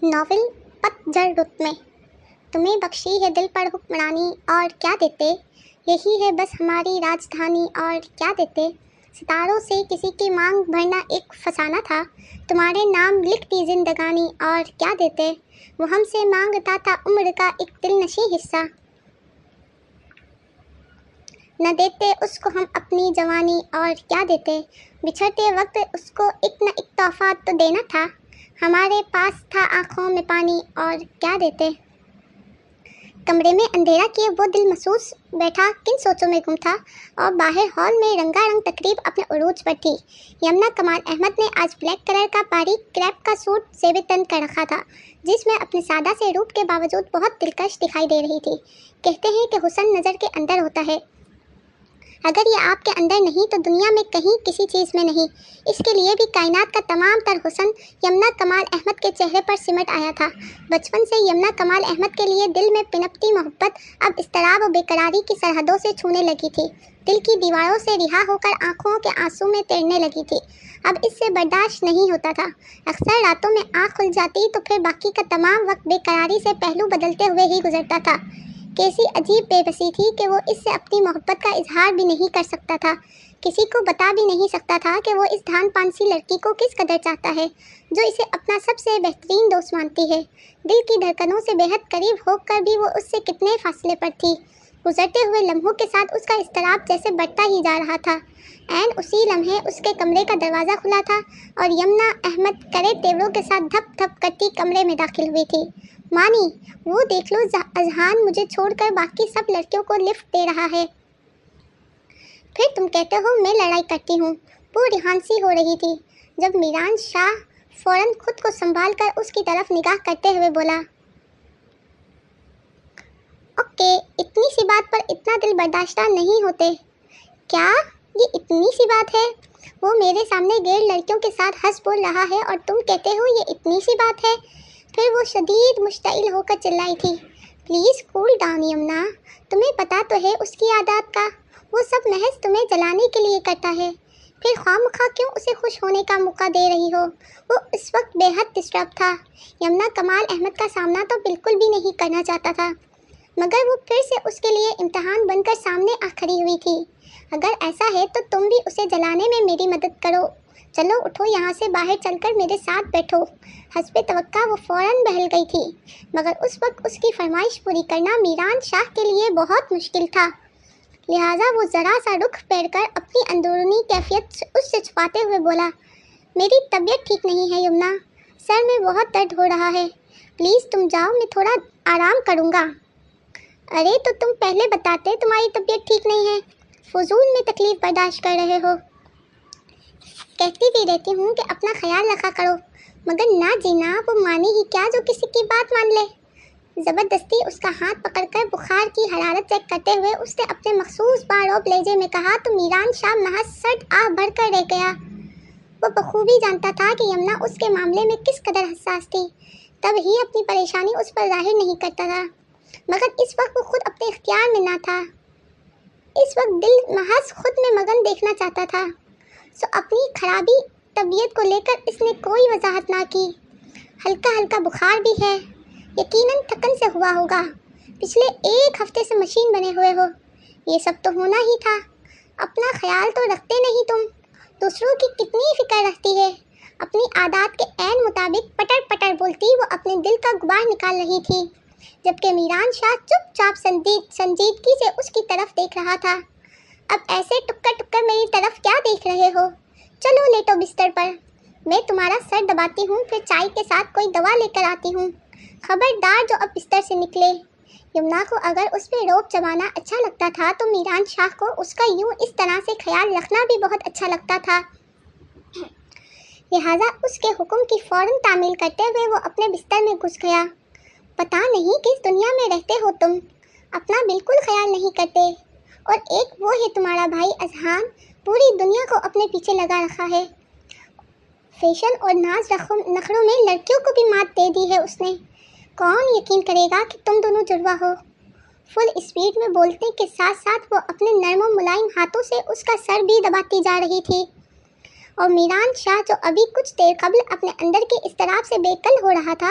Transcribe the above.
Novel پتجھڑ رت میں تمہیں بخشی ہے دل پر حکمرانی اور کیا دیتے، یہی ہے بس ہماری راجدھانی اور کیا دیتے، ستاروں سے کسی کی مانگ بھرنا ایک فسانہ تھا، تمہارے نام لکھتی زندگانی اور کیا دیتے، وہ ہم سے مانگتا تھا عمر کا ایک دل نشیں حصہ، نہ دیتے اس کو ہم اپنی جوانی اور کیا دیتے، بچھڑتے وقت اس کو ایک نہ ایک تحفہ تو دینا تھا، ہمارے پاس تھا آنکھوں میں پانی اور کیا دیتے۔ کمرے میں اندھیرا کیے وہ دل محسوس بیٹھا کن سوچوں میں گم تھا، اور باہر ہال میں رنگا رنگ تقریب اپنے عروج پر تھی۔ یمنا کمال احمد نے آج بلیک کلر کا باریک کریپ کا سوٹ زیب تن کر رکھا تھا، جس میں اپنے سادہ سے روپ کے باوجود بہت دلکش دکھائی دے رہی تھی۔ کہتے ہیں کہ حسن نظر کے اندر ہوتا ہے، اگر یہ آپ کے اندر نہیں تو دنیا میں کہیں کسی چیز میں نہیں۔ اس کے لیے بھی کائنات کا تمام تر حسن یمنا کمال احمد کے چہرے پر سمٹ آیا تھا۔ بچپن سے یمنا کمال احمد کے لیے دل میں پنپتی محبت اب اضطراب و بےقراری کی سرحدوں سے چھونے لگی تھی، دل کی دیواروں سے رہا ہو کر آنکھوں کے آنسو میں تیرنے لگی تھی۔ اب اس سے برداشت نہیں ہوتا تھا۔ اکثر راتوں میں آنکھ کھل جاتی تو پھر باقی کا تمام وقت بے قراری سے پہلو بدلتے ہوئے ہی گزرتا تھا۔ کیسی عجیب بے بسی تھی کہ وہ اس سے اپنی محبت کا اظہار بھی نہیں کر سکتا تھا، کسی کو بتا بھی نہیں سکتا تھا کہ وہ اس دھان پانسی لڑکی کو کس قدر چاہتا ہے، جو اسے اپنا سب سے بہترین دوست مانتی ہے۔ دل کی دھڑکنوں سے بے حد قریب ہو کر بھی وہ اس سے کتنے فاصلے پر تھی۔ گزرتے ہوئے لمحوں کے ساتھ اس کا اضطراب جیسے بڑھتا ہی جا رہا تھا۔ عین اسی لمحے اس کے کمرے کا دروازہ کھلا تھا اور یمنا احمد کرے تیوروں کے ساتھ دھپ دھپ کرتی کمرے میں داخل ہوئی تھی۔ مانی، وہ دیکھ لو اذہان مجھے چھوڑ کر باقی سب لڑکیوں کو لفٹ دے رہا ہے، پھر تم کہتے ہو میں لڑائی کرتی ہوں۔ پوری ہانسی ہو رہی تھی جب میران شاہ فوراً خود کو سنبھال کر اس کی طرف نگاہ کرتے ہوئے بولا، اوکے، اتنی سی بات پر اتنا دل برداشتہ نہیں ہوتے۔ کیا یہ اتنی سی بات ہے؟ وہ میرے سامنے غیر لڑکیوں کے ساتھ ہنس بول رہا ہے اور تم کہتے ہو یہ اتنی سی بات ہے؟ پھر وہ شدید مشتعل ہو کر چلائی تھی، پلیز کول ڈاؤن یمنا، تمہیں پتہ تو ہے اس کی عادات کا، وہ سب محض تمہیں جلانے کے لیے کرتا ہے، پھر خواہ مخواہ کیوں اسے خوش ہونے کا موقع دے رہی ہو؟ وہ اس وقت بے حد ڈسٹرب تھا۔ یمنا کمال احمد کا سامنا تو بالکل بھی نہیں کرنا چاہتا تھا، مگر وہ پھر سے اس کے لیے امتحان بن کر سامنے آ کھڑی ہوئی تھی۔ اگر ایسا ہے تو تم بھی اسے جلانے میں میری مدد کرو، چلو اٹھو یہاں سے باہر چل کر میرے ساتھ بیٹھو۔ حسب توقع وہ فوراً بہل گئی تھی، مگر اس وقت اس کی فرمائش پوری کرنا میران شاہ کے لیے بہت مشکل تھا، لہٰذا وہ ذرا سا رخ پھیر کر اپنی اندرونی کیفیت اس سے چھپاتے ہوئے بولا، میری طبیعت ٹھیک نہیں ہے یمنا، سر میں بہت درد ہو رہا ہے، پلیز تم جاؤ، میں تھوڑا آرام کروں گا۔ ارے تو تم پہلے بتاتے تمہاری طبیعت ٹھیک نہیں ہے، فضول میں تکلیف برداشت کر رہے ہو۔ کہتی بھی رہتی ہوں کہ اپنا خیال رکھا کرو، مگر نہ جینا وہ مانی ہی کیا جو کسی کی بات مان لے۔ زبردستی اس کا ہاتھ پکڑ کر بخار کی حرارت چیک کرتے ہوئے اس نے اپنے مخصوص باروب لہجے میں کہا تو میران شاہ محض سرد آہ بھر کر رہ گیا۔ وہ بخوبی جانتا تھا کہ یمنا اس کے معاملے میں کس قدر حساس تھی، تب ہی اپنی پریشانی اس پر ظاہر نہیں کرتا تھا، مگر اس وقت وہ خود اپنے اختیار میں نہ تھا، اس وقت دل محض خود میں مگن دیکھنا چاہتا تھا، سو اپنی خرابی طبیعت کو لے کر اس نے کوئی وضاحت نہ کی۔ ہلکا ہلکا بخار بھی ہے، یقیناً تھکن سے ہوا ہوگا، پچھلے ایک ہفتے سے مشین بنے ہوئے ہو، یہ سب تو ہونا ہی تھا، اپنا خیال تو رکھتے نہیں تم، دوسروں کی کتنی فکر رہتی ہے۔ اپنی عادات کے عین مطابق پٹر پٹر بولتی وہ اپنے دل کا غبار نکال رہی تھی، جبکہ میران شاہ چپ چاپ سنجیدگی سے اس کی طرف دیکھ رہا تھا۔ اب ایسے ٹکر ٹکر میری طرف کیا دیکھ رہے ہو؟ چلو لیٹو بستر پر، میں تمہارا سر دباتی ہوں، پھر چائے کے ساتھ کوئی دوا لے کر آتی ہوں، خبردار جو اب بستر سے نکلے۔ یمنا کو اگر اس پہ روب چبانا اچھا لگتا تھا تو میران شاہ کو اس کا یوں اس طرح سے خیال رکھنا بھی بہت اچھا لگتا تھا، لہٰذا اس کے حکم کی فوراً تعمیل کرتے ہوئے وہ اپنے بستر میں گھس گیا۔ پتہ نہیں کس دنیا میں رہتے ہو تم، اپنا بالکل خیال نہیں کرتے، اور ایک وہ ہے تمہارا بھائی اذہان، پوری دنیا کو اپنے پیچھے لگا رکھا ہے، فیشن اور ناز نخروں میں لڑکیوں کو بھی مات دے دی ہے اس نے، کون یقین کرے گا کہ تم دونوں جڑوا ہو۔ فل اسپیڈ میں بولنے کے ساتھ ساتھ وہ اپنے نرم و ملائم ہاتھوں سے اس کا سر بھی دباتی جا رہی تھی، اور میران شاہ جو ابھی کچھ دیر قبل اپنے اندر کے اضطراب سے بے کل ہو رہا تھا،